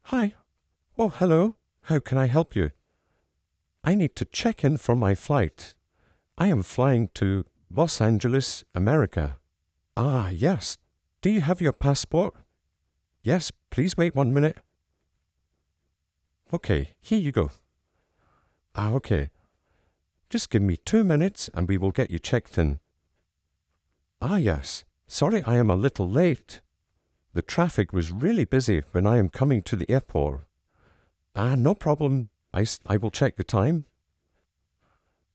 Hi. Oh, hello. How can I help you? I need to check in for my flight. I am flying to Los Angeles, America. Ah, yes. Do you have your passport? Yes, please wait 1 minute. Okay, here you go. Ah, okay. Just give me 2 minutes and we will get you checked in. Ah, yes. Sorry I am a little late. The traffic was really busy when I am coming to the airport. Ah, no problem. I will check the time.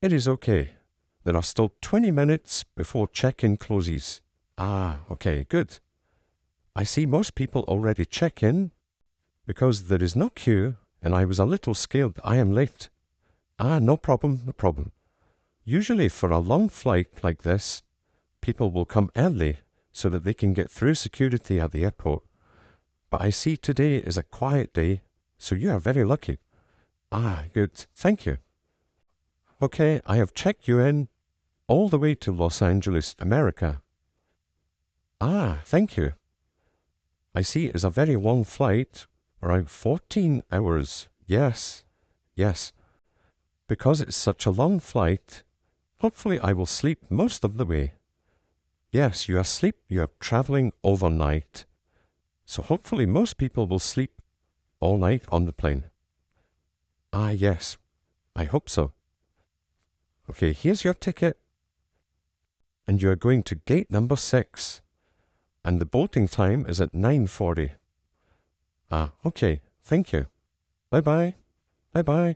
It is okay. There are still 20 minutes before check-in closes. Ah, okay, good. I see most people already check in because there is no queue and I was a little scared I am late. Ah, no problem, no problem. Usually for a long flight like this, people will come early so that they can get through security at the airport. But I see today is a quiet day, so you are very lucky. Ah, good. Thank you. Okay, I have checked you in all the way to Los Angeles, America. Ah, thank you. I see it is a very long flight, around 14 hours. Yes, yes. Because it's such a long flight, hopefully I will sleep most of the way. Yes, you are traveling overnight. So hopefully most people will sleep all night on the plane. Ah, yes, I hope so. Okay, here's your ticket. And you are going to gate number 6. And the boarding time is at 9:40. Ah, okay, thank you. Bye-bye. Bye-bye.